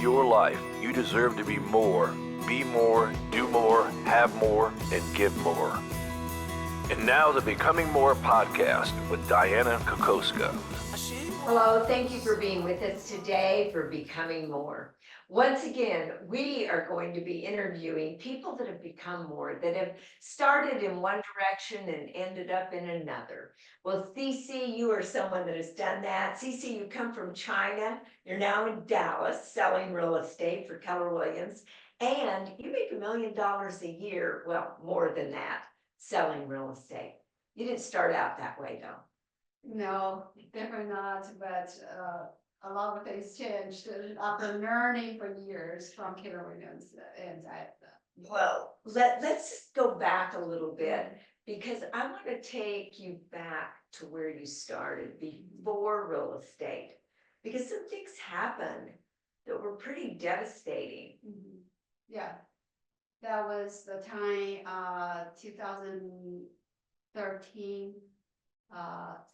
your life, you deserve to be more, be more, do more, have more, and give more. And now the Becoming More podcast with Dianna Kokoszka. Hello, thank you for being with us today for Becoming More. Once again, we are going to be interviewing people that have become more, that have started in one direction and ended up in another. Well, Cece, you are someone that has done that. Cece, you come from China. You're now in Dallas selling real estate for Keller Williams, and you make $1 million a year. Well, more than that, selling real estate. You didn't start out that way, though. No, definitely not, but a lot of things changed after learning for years from Keller Williams and that. Well, let's just go back a little bit, because I want to take you back to where you started before real estate, because some things happened that were pretty devastating. Yeah, that was the time, 2013.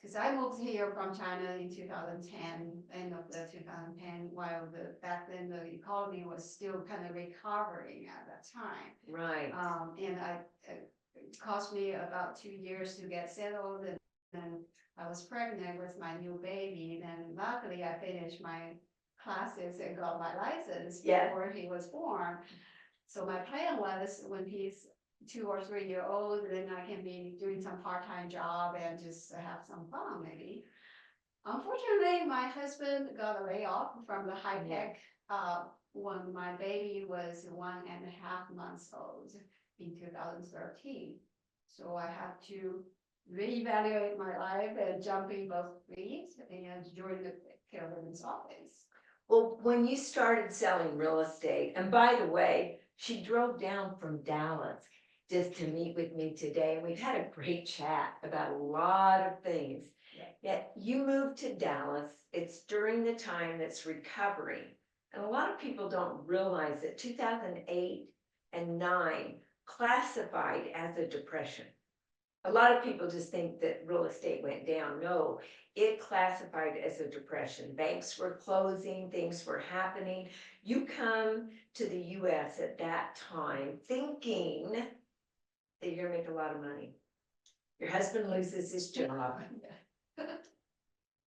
Because I moved here from China in 2010, end of the 2010, while back then the economy was still kind of recovering at that time. Right. And it cost me about 2 years to get settled, and then I was pregnant with my new baby. Then luckily I finished my classes and got my license before he was born. So my plan was, when he's 2 or 3 years old, then I can be doing some part-time job and just have some fun maybe. Unfortunately, my husband got a layoff from the high tech when my baby was 1.5 months old in 2013. So I had to reevaluate my life and jump in both feet and join the Keller Williams office. Well, when you started selling real estate, and by the way, she drove down from Dallas just to meet with me today, and we've had a great chat about a lot of things. Yet you moved to Dallas. It's during the time that's recovering, and a lot of people don't realize that 2008 and 9 classified as a depression. A lot of people just think that real estate went down. No, it classified as a depression. Banks were closing, things were happening. You come to the US at that time thinking that you're gonna make a lot of money. Your husband loses his job.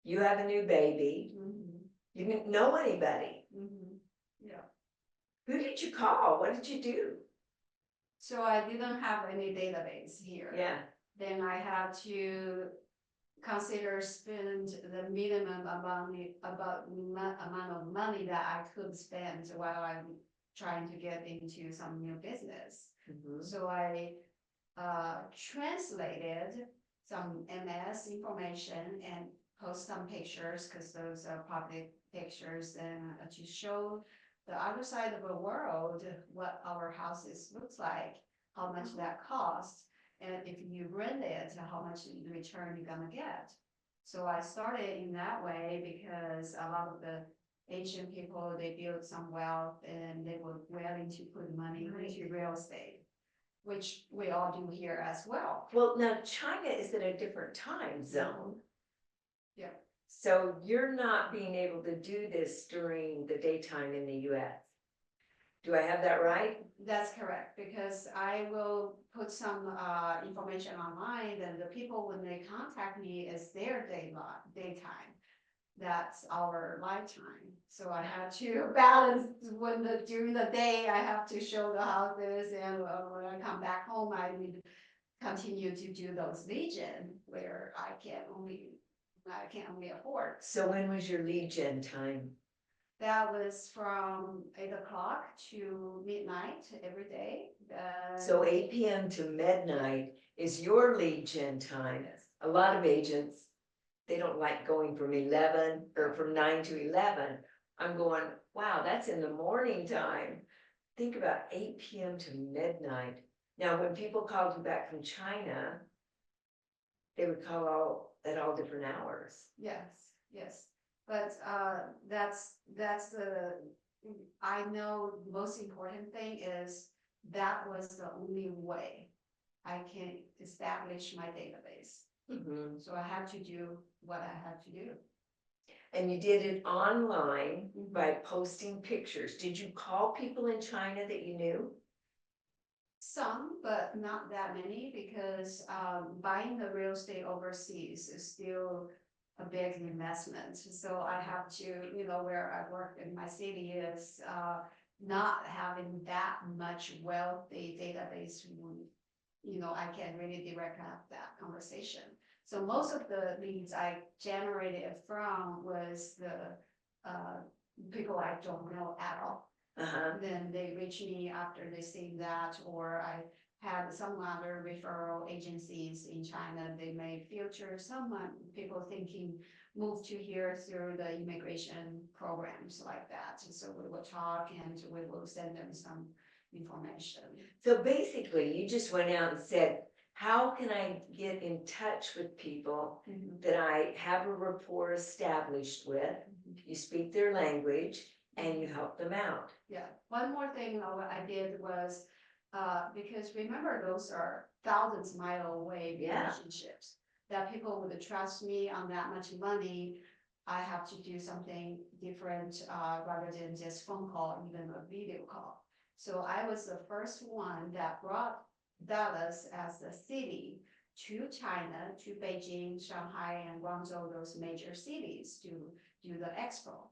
You have a new baby. You didn't know anybody. Yeah. Who did you call? What did you do? So I didn't have any database here. Yeah. Then I had to consider spend the minimum amount of money that I could spend while I'm trying to get into some new business. So I translated some MS information and post some pictures, because those are public pictures, and to show the other side of the world what our houses looks like, how much that costs, and if you rent it, how much return you're gonna get. So I started in that way because a lot of the Asian people, they built some wealth and they were willing to put money into real estate, which we all do here as well. Well, now China is at a different time zone. Yeah. So you're not being able to do this during the daytime in the US. Do I have that right? That's correct, because I will put some information online, and the people, when they contact me, it's their daytime. That's our lifetime. So I have to balance during the day I have to show the houses, and when I come back home, I need to continue to do those lead gen where I can only afford. So when was your lead gen time? That was from 8 o'clock to midnight every day. So 8 p.m. to midnight is your lead gen time. Yes. A lot of agents, they don't like going from 11 or from 9 to 11. I'm going, wow, that's in the morning time. Think about 8 p.m. to midnight. Now, when people called you back from China, they would call at all different hours. Yes. But that's the, I know the most important thing is that was the only way I can establish my database. So I had to do what I had to do. And you did it online Mhm. by posting pictures. Did you call people in China that you knew? Some, but not that many, because buying the real estate overseas is still a big investment. So I have to, where I work in my city is not having that much wealthy database. I can really direct have that conversation. So most of the leads I generated from was the people I don't know at all. Then they reach me after they see that, or I had some other referral agencies in China. They may filter people thinking move to here through the immigration programs like that. And so we will talk and we will send them some information. So basically, you just went out and said, how can I get in touch with people that I have a rapport established with? You speak their language and you help them out. Yeah, one more thing I did was, because remember, those are thousands mile away relationships. That people would trust me on that much money, I have to do something different, rather than just phone call, even a video call. So I was the first one that brought Dallas as a city to China, to Beijing, Shanghai, and Guangzhou, those major cities, to do the expo.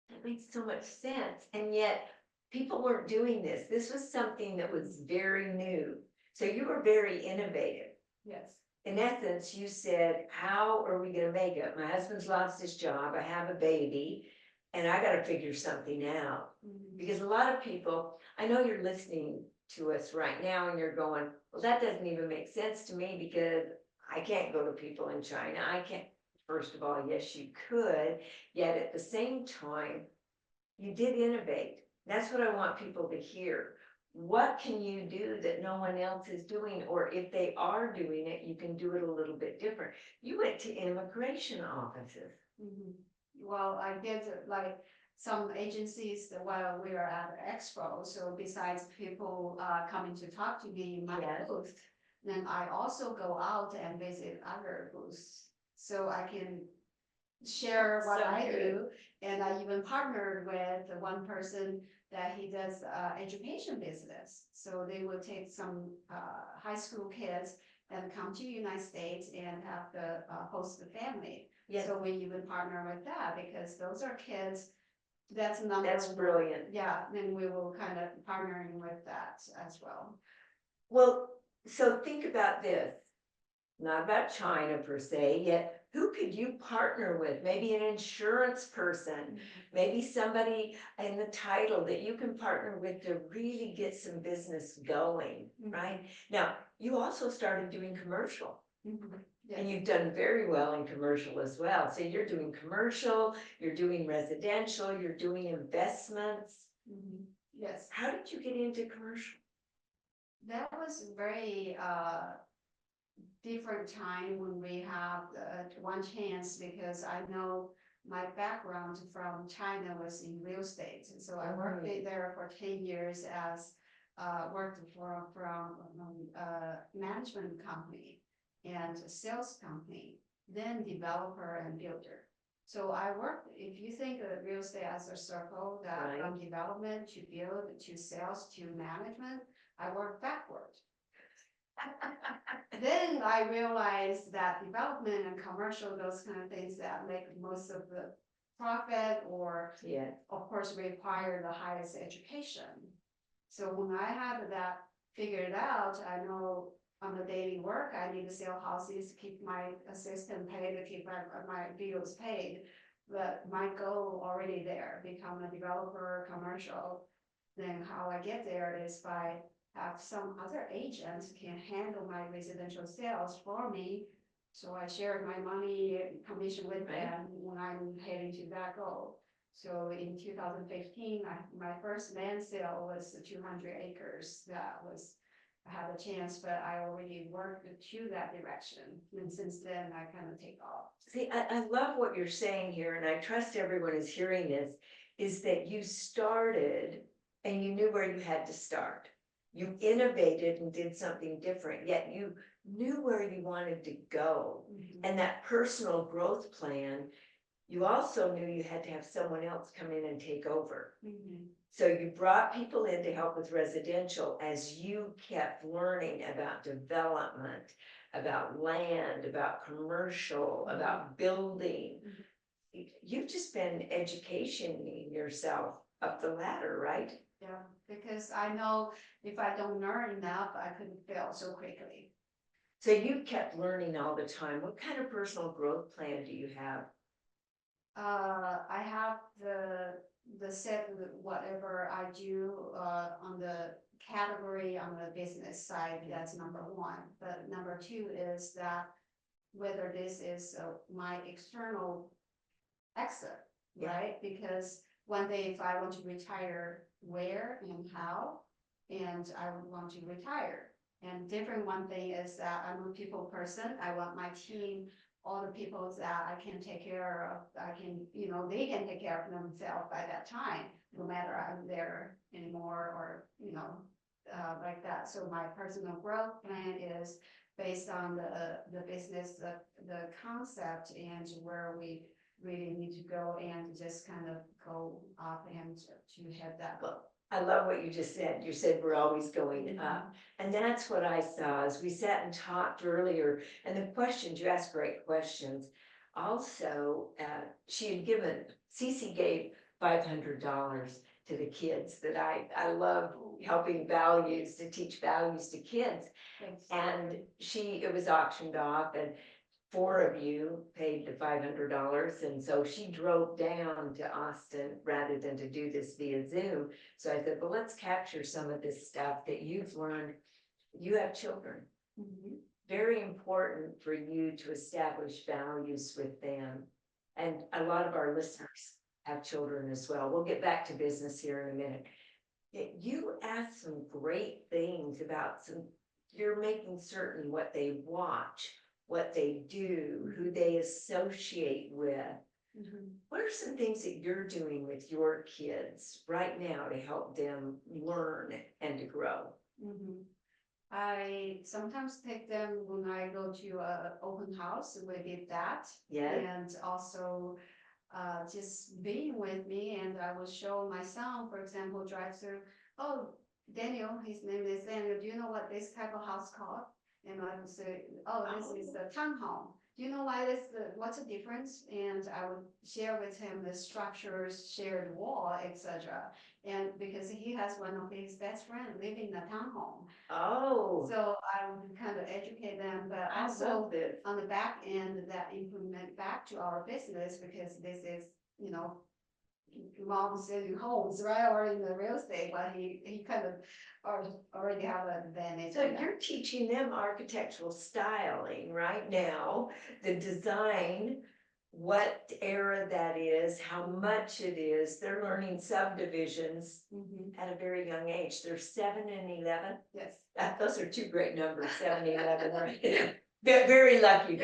That makes so much sense. And yet people weren't doing this. This was something that was very new. So you were very innovative. Yes. In essence, you said, how are we gonna make it? My husband's lost his job, I have a baby, and I gotta figure something out. Because a lot of people, I know you're listening to us right now and you're going, well, that doesn't even make sense to me because I can't go to people in China. I can't. First of all, yes, you could, yet at the same time, you did innovate. That's what I want people to hear. What can you do that no one else is doing? Or if they are doing it, you can do it a little bit different. You went to immigration offices. Well, I did like some agencies while we were at the expo. So besides people coming to talk to me in my booth, then I also go out and visit other booths. So I can share what I do. And I even partnered with one person that he does education business. So they will take some high school kids and come to the United States and have to host the family. Yes. So we even partner with that because those are kids. That's number That's one. brilliant. Yeah, then we will kind of partnering with that as well. Well, so think about this. Not about China per se, yet who could you partner with? Maybe an insurance person, maybe somebody in the title that you can partner with to really get some business going, right? Now, you also started doing commercial. Yes. And you've done very well in commercial as well. So you're doing commercial, you're doing residential, you're doing investments. Yes. How did you get into commercial? That was very different time when we have one chance, because I know my background from China was in real estate. And so I worked there for 10 years as worked from management company and sales company, then developer and builder. So I worked, if you think of real estate as a circle, that from development to build to sales to management, I worked backward. Then I realized that development and commercial, those kind of things that make most of the profit, or of course require the highest education. So when I had that figured out, I know on the daily work, I need to sell houses, keep my assistant paid, to keep my bills paid. But my goal already there, become a developer, commercial. Then how I get there is by have some other agents can handle my residential sales for me. So I share my money commission with them when I'm heading to that goal. So in 2015, my first land sale was 200 acres. That was, I had a chance, but I already worked to that direction. And since then, I kind of take off. See, I love what you're saying here, and I trust everyone is hearing this, is that you started and you knew where you had to start. You innovated and did something different, yet you knew where you wanted to go. And that personal growth plan you also knew you had to have someone else come in and take over. Mhm. So you brought people in to help with residential as you kept learning about development, about land, about commercial, about building. You've just been educating yourself up the ladder, right? Yeah, because I know if I don't learn enough, I couldn't fail so quickly. So you kept learning all the time. What kind of personal growth plan do you have? I have the set, whatever I do, on the category on the business side, that's number one. But number two is that whether this is my external exit, Yeah. right? Because one day if I want to retire, where and how, and I would want to retire. And different one thing is that I'm a people person. I want my team, all the people that I can take care of, I can, they can take care of themselves by that time, no matter I'm there anymore or, like that. So my personal growth plan is based on the business, the concept and where we really need to go and just kind of go up and to have that goal. I love what you just said. You said we're always going up. And that's what I saw as we sat and talked earlier. And the questions, you asked great questions. Also, Cece gave $500 to the kids that I love helping values, to teach values to kids. Thanks. And it was auctioned off and 4 of you paid the $500, and so she drove down to Austin rather than to do this via Zoom. So I said, well, let's capture some of this stuff that you've learned. You have children. Mhm. Very important for you to establish values with them. And a lot of our listeners have children as well. We'll get back to business here in a minute. You asked some great things about you're making certain what they watch, what they do, who they associate with. Mhm. What are some things that you're doing with your kids right now to help them learn and to grow? Mhm. I sometimes take them when I go to a open house, we did that. Yeah. And also just being with me, and I will show my son, for example, drive through, oh, Daniel, his name is Daniel, do you know what this type of house called? And I would say, oh, this is a townhome. Do you know what's the difference? And I would share with him the structures, shared wall, etc. And because he has one of his best friends living in a townhome. Oh, So I would kind of educate them, but I also love this. on the back end that implement back to our business, because this is, mom selling homes, right, or in the real estate, but he kind of already have an advantage. So you're teaching them architectural styling right now, the design, what era that is, how much it is. They're learning subdivisions Mhm. at a very young age. They're 7 and 11. Yes. Those are 2 great numbers, 7 and 11, right? They're very lucky.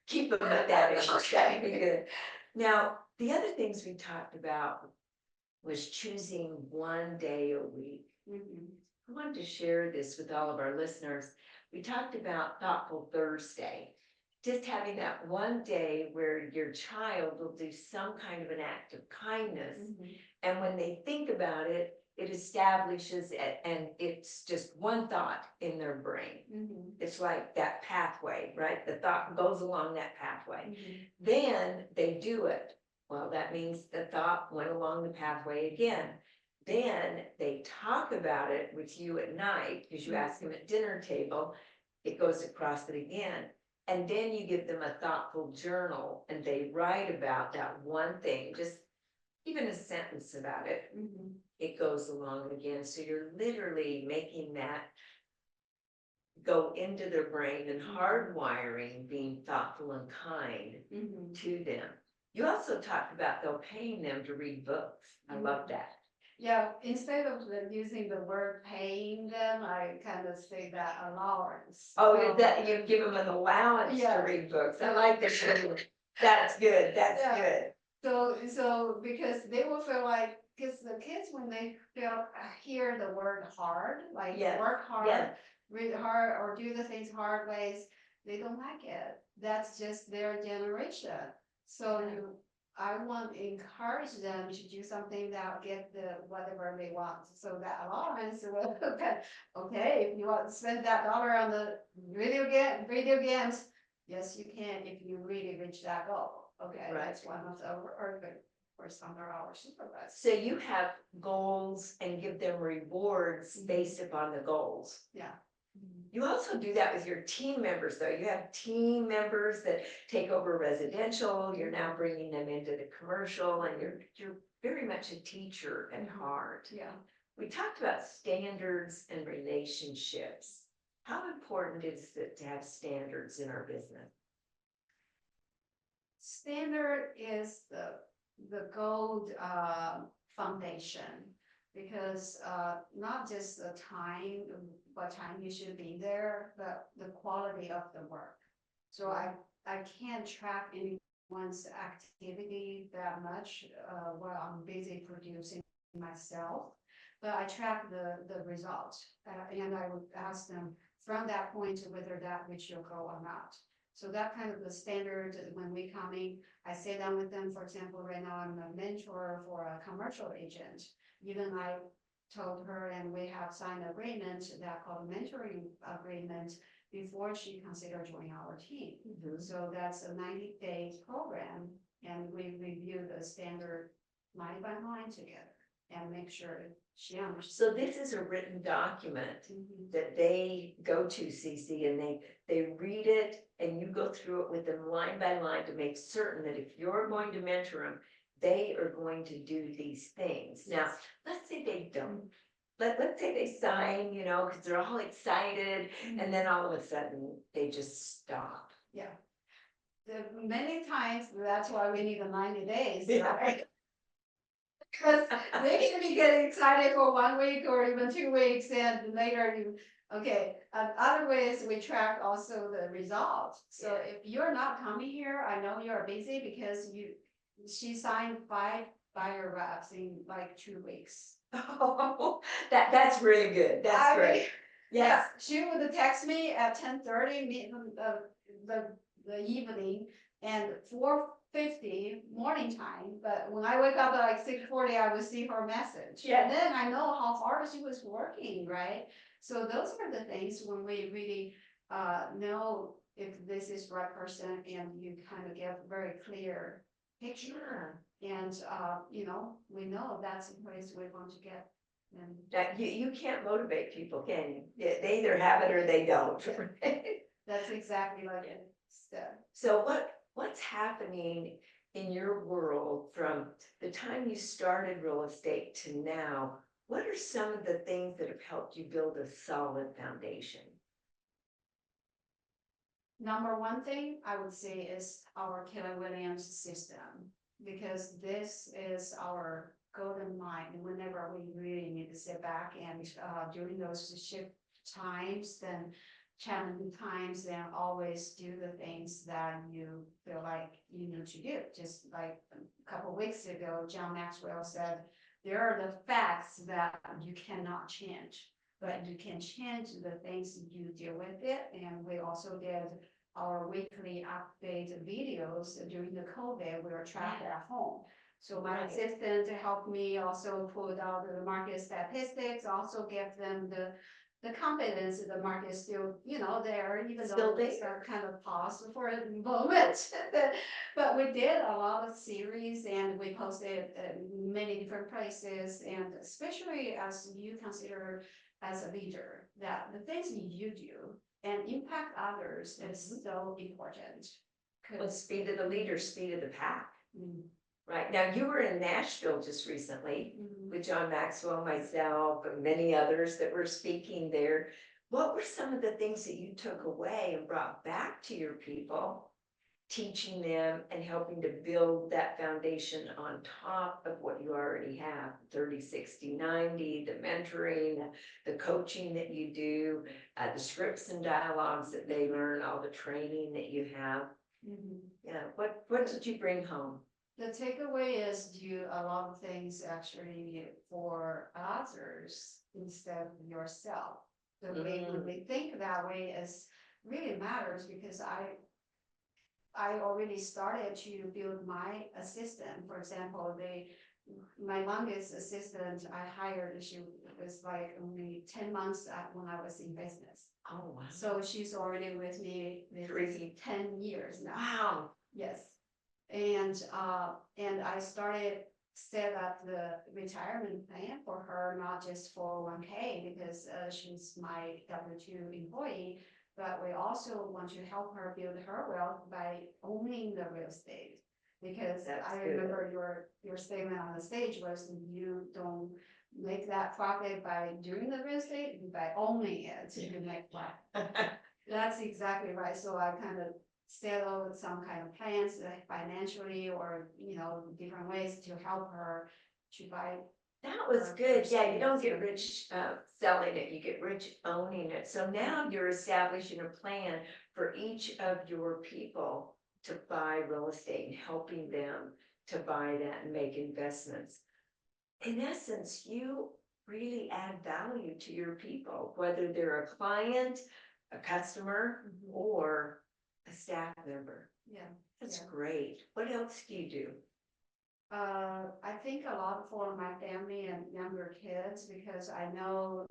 Keep them at that age. That'd be good. Now, the other things we talked about was choosing one day a week. Mhm. I wanted to share this with all of our listeners. We talked about Thoughtful Thursday, just having that one day where your child will do some kind of an act of kindness. Mhm. And when they think about it, it establishes it, and it's just one thought in their brain. Mhm. It's like that pathway, right? The thought goes along that pathway. Mhm. Then they do it. Well, that means the thought went along the pathway again. Then they talk about it with you at night, because you ask them at dinner table, it goes across it again. And then you give them a thoughtful journal and they write about that one thing, just even a sentence about it. Mhm. It goes along again. So you're literally making that go into their brain and hardwiring being thoughtful and kind Mhm. to them. You also talked about though paying them to read books. I love that. Yeah, instead of using the word paying them, I kind of say that allowance. Oh, that you give them an allowance to Yeah. read books. I like this. That's good. That's Yeah. good. So because they will feel like, because the kids, when they hear the word hard, like Yeah. work hard, Yeah. read hard, or do the things hard ways, they don't like it. That's just their generation. So Yeah. I want to encourage them to do something that get the whatever they want. So that allowance will, okay, if you want to spend that dollar on the video games, yes, you can if you really reach that goal. Okay, Right. that's one of the, or for some of our supervisors. So you have goals and give them rewards based upon the goals. Yeah. You also do that with your team members, though. You have team members that take over residential, you're now bringing them into the commercial, and you're very much a teacher at heart. Yeah. We talked about standards and relationships. How important is it to have standards in our business? Standard is the gold foundation, because not just the time, what time you should be there, but the quality of the work. So I can't track anyone's activity that much while I'm busy producing myself, but I track the results, and I would ask them from that point whether that reach your goal or not. So that kind of the standard when we come in, I sit down with them. For example, right now I'm a mentor for a commercial agent. Even I told her, and we have signed an agreement that called mentoring agreement before she considered joining our team. So that's a 90-day program, and we review the standard line by line together and make sure she understands. So this is a written document that they go to, CC, and they read it, and you go through it with them line by line to make certain that if you're going to mentor them, they are going to do these things. Now, let's say they don't. Let's say they sign, because they're all excited, and then all of a sudden they just stop. Yeah. Many times, that's why we need the 90 days. Yeah. Right? Because they can be getting excited for 1 week or even 2 weeks, and later okay. Other ways we track also the results. So if you're not coming here, I know you're busy because she signed 5 buyer reps in like 2 weeks. Oh, that's really good. That's great. Yes. She would text me at 10:30 the evening and 4:50 morning time. But when I wake up at like 6:40, I would see her message. Yeah. And then I know how hard she was working, right? So those are the things when we really know if this is the right person, and you kind of get very clear picture. And we know that's the place we want to get. And That you can't motivate people, can you? They either have it or they don't. that's exactly like it. So what's happening in your world from the time you started real estate to now? What are some of the things that have helped you build a solid foundation? Number one thing I would say is our Keller Williams system, because this is our golden mine. Whenever we really need to sit back and during those shift times, then challenging times, then always do the things that you feel like you need to do. Just like a couple of weeks ago, John Maxwell said, there are the facts that you cannot change, but you can change the things you deal with it. And we also did our weekly update videos during the COVID. We were trapped at home. So my assistant helped me also put out the market statistics, also give them the confidence that the market is still, there, even though it's kind of paused for a moment. But we did a lot of series, and we posted many different places, and especially as you consider as a leader, that the things you do and impact others is so important. Well, speed of the leader, speed of the pack. Right, now you were in Nashville just recently with John Maxwell, myself, and many others that were speaking there. What were some of the things that you took away and brought back to your people, teaching them and helping to build that foundation on top of what you already have? 30, 60, 90, the mentoring, the coaching that you do, the scripts and dialogues that they learn, all the training that you have. Yeah, what did you bring home? The takeaway is do a lot of things actually for others instead of yourself. The way when we think that way is really matters, because I already started to build my assistant. For example, my longest assistant I hired, she was like only 10 months when I was in business. Oh, wow. So she's already with me this 10 years now. Wow. Yes. And I started set up the retirement plan for her, not just for 1K because she's my W-2 employee, but we also want to help her build her wealth by owning the real estate. Because That's I good. remember your statement on the stage was you don't make that profit by doing the real estate, by owning it, you make profit. That's exactly right. So I kind of settled some kind of plans financially or, different ways to help her to buy. That was good. Yeah, you don't get rich selling it, you get rich owning it. So now you're establishing a plan for each of your people to buy real estate and helping them to buy that and make investments. In essence, you really add value to your people, whether they're a client, a customer, or a staff member. Yeah. That's Yeah. great. What else do you do? I think a lot for my family and younger kids because I know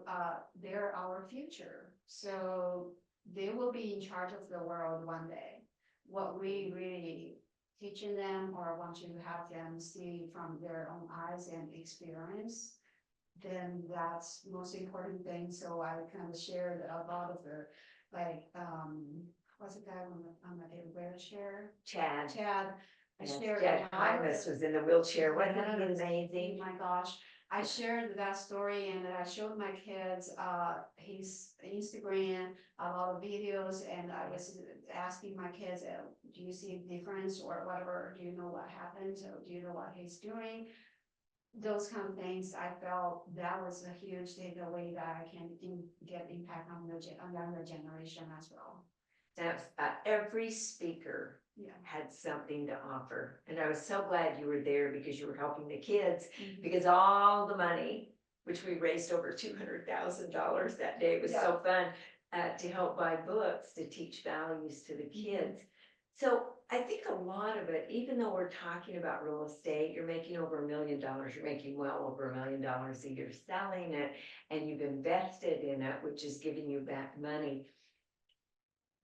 they're our future. So they will be in charge of the world one day. What we really teaching them or want to have them see from their own eyes and experience, then that's most important thing. So I kind of shared a lot of the what's the guy on the wheelchair? Chad. I Yes, shared Chad a lot of Primus the- was in the wheelchair. Wasn't Yes. he Oh amazing? my gosh, I shared that story and I showed my kids his Instagram, a lot of videos, and I was asking my kids, do you see a difference or whatever? Do you know what happened? Or do you know what he's doing? Those kind of things, I felt that was a huge takeaway that I can get impact on younger generation as well. That's every speaker Yeah. had something to offer. And I was so glad you were there because you were helping the kids, Mhm. because all the money, which we raised over $200,000 that day, was so fun, to help buy books, to teach values to the kids. So I think a lot of it, even though we're talking about real estate, you're making over $1 million, you're making well over $1 million a year selling it, and you've invested in it, which is giving you back money.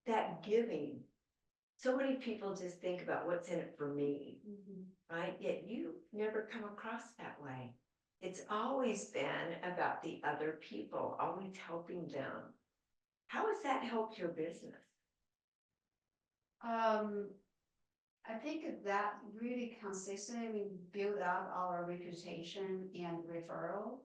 That giving, so many people just think about what's in it for me, right? Yet you never come across that way. It's always been about the other people, always helping them. How has that helped your business? I think that really consistently build up our reputation and referral.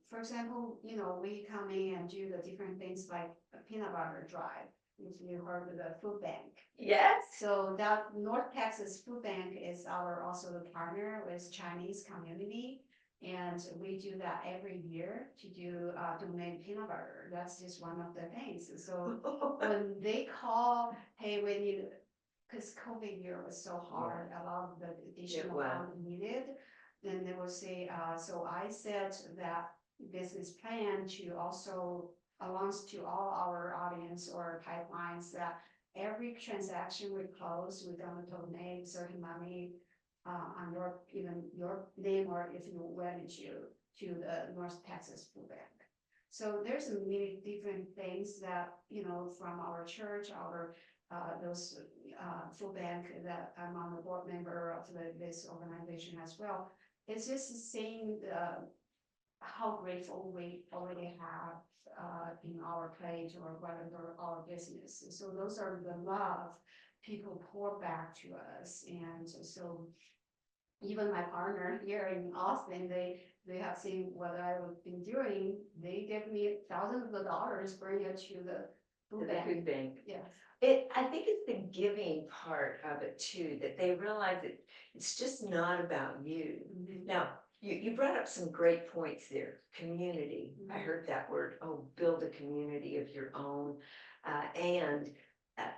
For example, we come in and do the different things like a peanut butter drive. If you heard of the food bank. Yes. So that North Texas Food Bank is our also the partner with Chinese community. And we do that every year to do donate peanut butter. That's just one of the things. So when they call, hey, we need, because COVID year was so hard, a lot of the additional funds needed, then they will say, so I set that business plan to also announce to all our audience or pipelines that every transaction we close, we're gonna donate certain money on your name, or if you went to the North Texas Food Bank. So there's many different things that, from our church, our those food bank that I'm on the board member of this organization as well. It's just seeing how grateful we already have in our plate or whatever our business. So those are the love people pour back to us. And so even my partner here in Austin, they have seen what I've been doing. They give me thousands of dollars, bring it to the food bank. Yes. I think it's the giving part of it too, that they realize that it's just not about you. Now, you brought up some great points there. Community. I heard that word. Oh, build a community of your own. And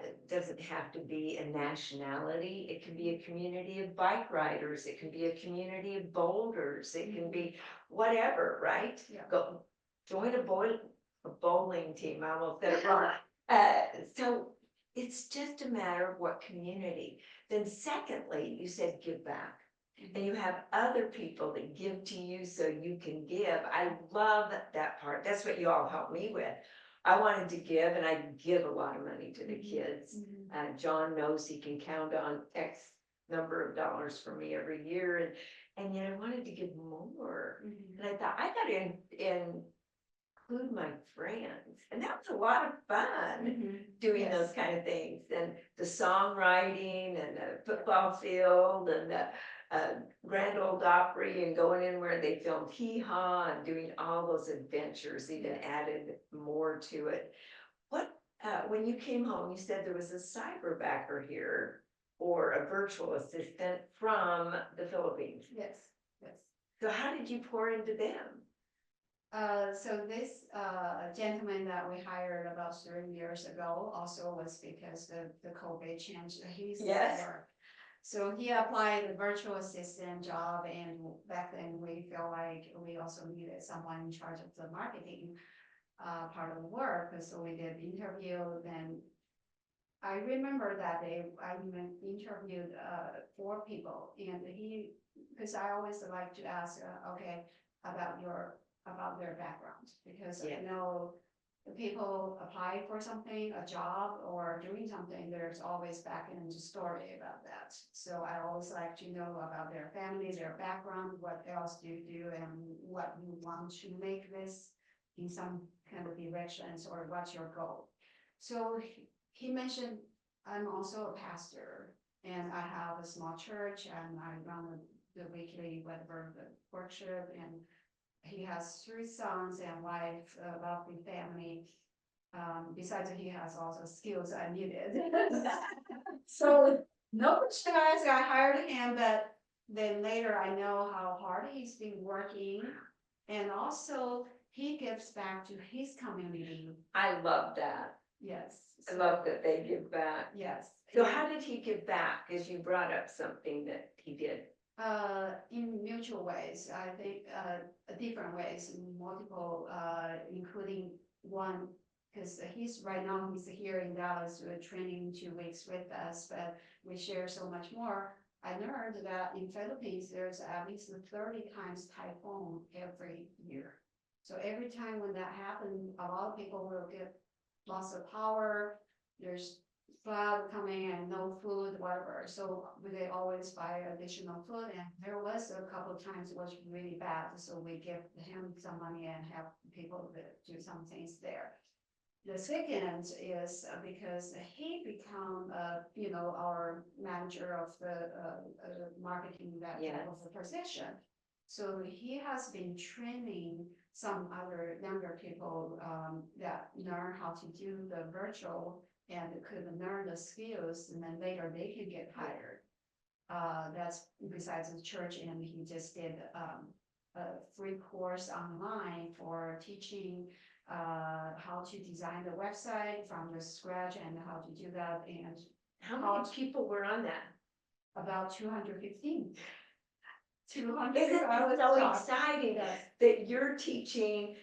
it doesn't have to be a nationality. It can be a community of bike riders. It can be a community of boulders. It can be whatever, right? Yeah. Go join a bowling team. I almost said it wrong. So it's just a matter of what community. Then secondly, you said give back. And you have other people that give to you so you can give. I love that part. That's what you all helped me with. I wanted to give, and I give a lot of money to the kids. John knows he can count on X number of dollars for me every year, and yet I wanted to give more. And I thought, I gotta include my friends, and that was a lot of fun doing Yes. those kind of things, and the songwriting, and the football field, and the Grand Ole Opry, and going in where they filmed Hee Haw, and doing all those adventures, even added more to it. What, when you came home, you said there was a cyberbacker here, or a virtual assistant from the Philippines. Yes, yes. So how did you pour into them? So this gentleman that we hired about 3 years ago also was because the COVID changed his Yes. work. So he applied the virtual assistant job, and back then we felt like we also needed someone in charge of the marketing part of the work. So we did the interview. Then I remember that day I even interviewed 4 people, and because I always like to ask, okay, about their background, because Yeah. I know the people apply for something, a job or doing something, there's always back end story about that. So I always like to know about their family, their background, what else do you do, and what you want to make this in some kind of directions, or what's your goal. So he mentioned, I'm also a pastor, and I have a small church, and I run the weekly whatever the workshop, and he has 3 sons and wife, a lovely family. Besides, he has also skills I needed. So no question asked, I hired him, but then later I know how hard he's been working, and also he gives back to his community. I love that. Yes. I love that they give back. Yes. So how did he give back? Because you brought up something that he did. In mutual ways, I think, different ways, multiple, including one, because right now he's here in Dallas, we're training 2 weeks with us, but we share so much more. I learned that in Philippines, there's at least 30 times typhoon every year. So every time when that happens, a lot of people will get loss of power, there's flood coming and no food, whatever. So they always buy additional food, and there was a couple of times it was really bad. So we give him some money and have people do some things there. The second is because he become, our manager of the marketing that Yes. of the position. So he has been training some other younger people that learn how to do the virtual and could learn the skills, and then later they can get hired. That's besides the church, and he just did a free course online for teaching how to design the website from the scratch and how to do that, and How many people were on that? about 215. Isn't it so exciting that you're teaching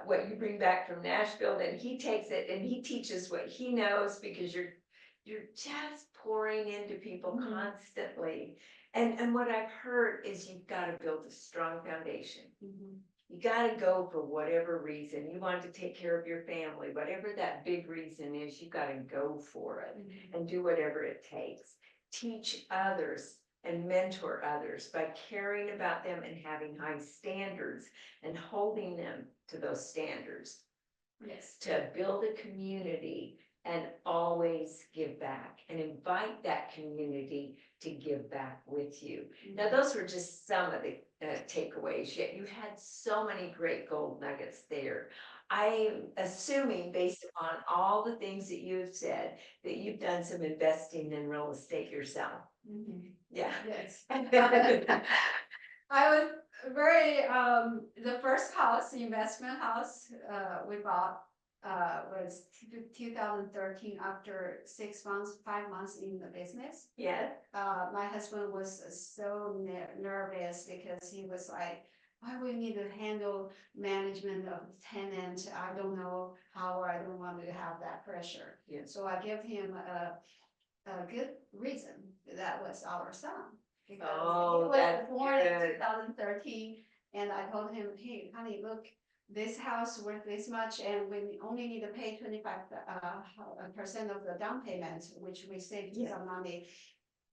what you bring back from Nashville, and he takes it and he teaches what he knows, because you're just pouring into people constantly. And what I've heard is you've got to build a strong foundation. You got to go for whatever reason. You want to take care of your family, whatever that big reason is, you got to go for it and do whatever it takes. Teach others and mentor others by caring about them and having high standards and holding them to those standards. Yes. To build a community and always give back and invite that community to give back with you. Now, those were just some of the takeaways, yet you had so many great gold nuggets there. I'm assuming, based upon all the things that you've said, that you've done some investing in real estate yourself. Yeah. Yes. I was very, the first house, the investment house, we bought, was 2013, after 5 months in the business. Yeah. My husband was so nervous, because he was like, I will need to handle management of tenant. I don't know how, I don't want to have that pressure. Yeah. So I give him a good reason. That was our son. Because Oh, he was that's born in good. 2013, and I told him, hey, honey, look, this house worth this much, and we only need to pay 25% of the down payment, which we saved Yeah. some money.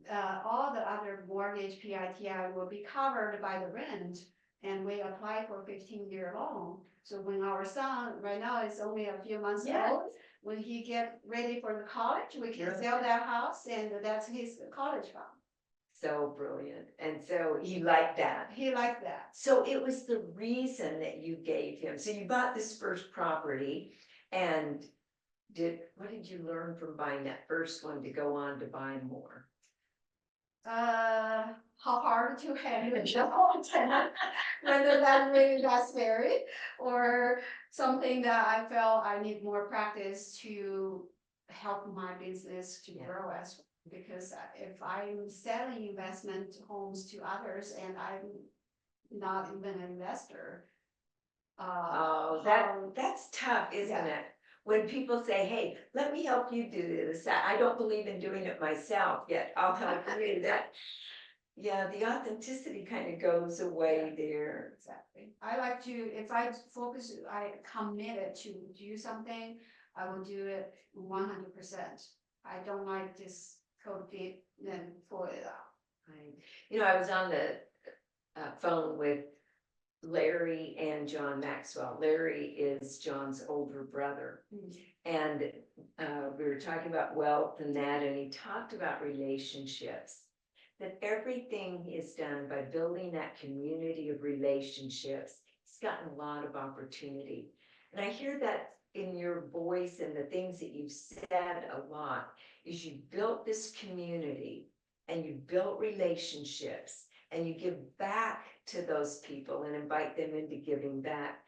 All the other mortgage PITI will be covered by the rent, and we apply for 15-year loan. So when our son, right now is only a few months Yeah. old, when he get ready for the college, we can Right. sell that house, and that's his college fund. So brilliant. And so he liked that. He liked that. So it was the reason that you gave him. So you bought this first property and what did you learn from buying that first one to go on to buy more? How hard to handle the whole tenant, whether that really got scary or something that I felt I need more practice to help my business to Yeah. grow as well. Because if I'm selling investment homes to others and I'm not even an investor. Oh, how- that's tough, isn't Yeah. it? When people say, hey, let me help you do this, I don't believe in doing it myself, yet I'll help you, yeah, the authenticity kind of goes away there. Exactly. I like to, if I focus, I committed to do something, I will do it 100%. I don't like just code feet, then pull it out. Right. You know, I was on the phone with Larry and John Maxwell. Larry is John's older brother. And we were talking about wealth and that, and he talked about relationships. That everything he has done by building that community of relationships, he's gotten a lot of opportunity. And I hear that in your voice and the things that you've said a lot, is you built this community and you built relationships and you give back to those people and invite them into giving back.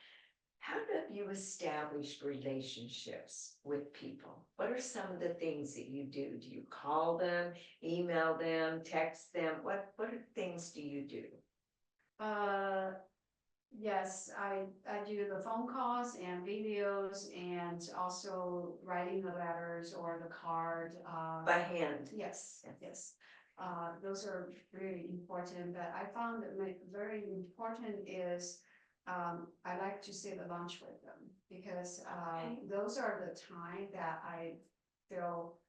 How have you established relationships with people? What are some of the things that you do? Do you call them, email them, text them? What things do you do? Yes, I do the phone calls and videos and also writing the letters or the card. By hand? Yes. Those are really important, but I found that very important is I like to sit at lunch with them because those are the time that I feel,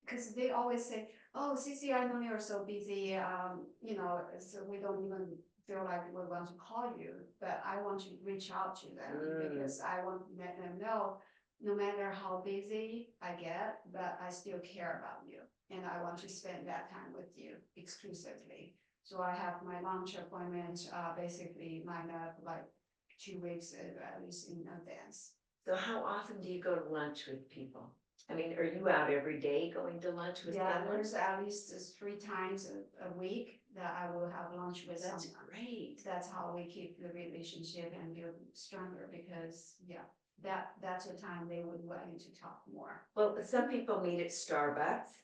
because they always say, oh, Cici, I know you're so busy, so we don't even feel like we want to call you, but I want to reach out to them because I want to let them know no matter how busy I get, but I still care about you. And I want to spend that time with you exclusively. So I have my lunch appointment, basically lined up like 2 weeks at least in advance. So how often do you go to lunch with people? I mean, are you out every day going to lunch with Yeah, someone? there's at least 3 times a week that I will have lunch with That's someone. great. That's how we keep the relationship and build stronger because, that's the time they would want you to talk more. Well, some people meet at Starbucks.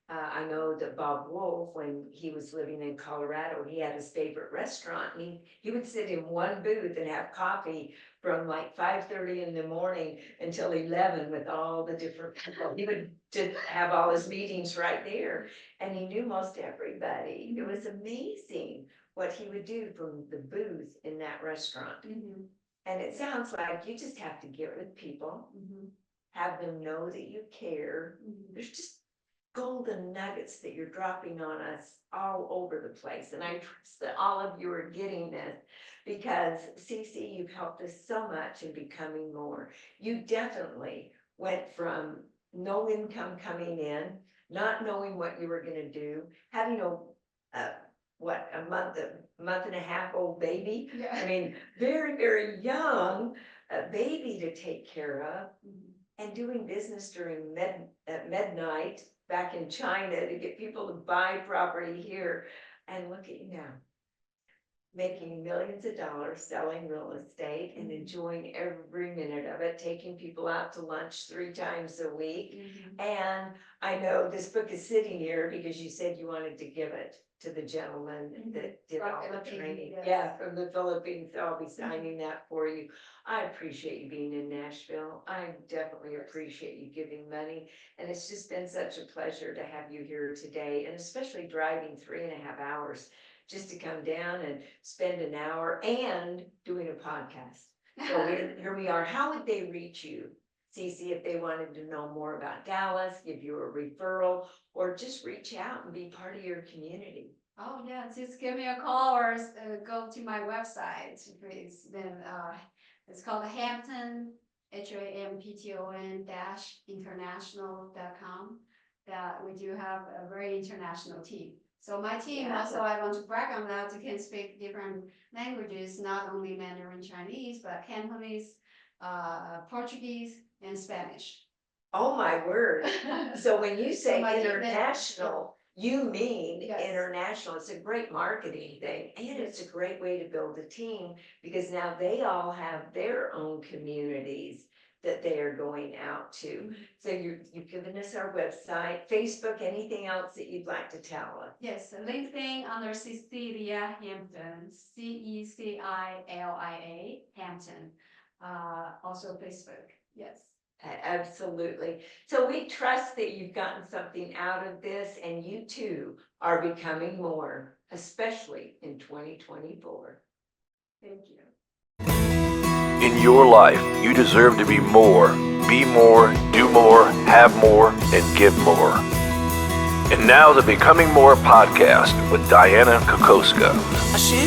I know that Bob Wolf, when he was living in Colorado, he had his favorite restaurant. And he would sit in one booth and have coffee from like 5:30 in the morning until 11 with all the different people. He would just have all his meetings right there. And he knew most everybody. It was amazing what he would do from the booth in that restaurant. Mm-hmm. And it sounds like you just have to get with people, Mm-hmm. have them know that you care. Mm-hmm. There's just golden nuggets that you're dropping on us all over the place. And I trust that all of you are getting this because Cici, you've helped us so much in becoming more. You definitely went from no income coming in, not knowing what you were going to do, having a month and a half old baby. Yeah. I mean, very, very young baby to take care of. Mm-hmm. And doing business during midnight back in China to get people to buy property here. And look at you now, making millions of dollars selling real estate and enjoying every minute of it, taking people out to lunch 3 times a week. Mm-hmm. And I know this book is sitting here because you said you wanted to give it to the gentleman that did From all the Philippines, training. yes. Yeah, from the Philippines, so I'll be signing that for you. I appreciate you being in Nashville. I definitely appreciate you giving money. And it's just been such a pleasure to have you here today, and especially driving 3.5 hours just to come down and spend an hour and doing a podcast. So here we are. How would they reach you, Cece, if they wanted to know more about Dallas, give you a referral, or just reach out and be part of your community? Oh, yeah, just give me a call or go to my website. It's called Hampton, HAMPTON international.com. That we do have a very international team. So my team Yeah. also, I want to brag on that, can speak different languages, not only Mandarin Chinese, but Cantonese, Portuguese, and Spanish. Oh, my word. So when you say my team- international, you mean Yes. international. It's a great marketing thing, and it's a great way to build a team, because now they all have their own communities that they are going out to. So you've given us our website, Facebook, anything else that you'd like to tell us? Yes, LinkedIn under Cecilia Hampton, CECILIA Hampton. Also Facebook, yes. Absolutely. So we trust that you've gotten something out of this, and you too are becoming more, especially in 2024. Thank you. In your life, you deserve to be more, do more, have more, and give more. And now the Becoming More podcast with Dianna Kokoszka.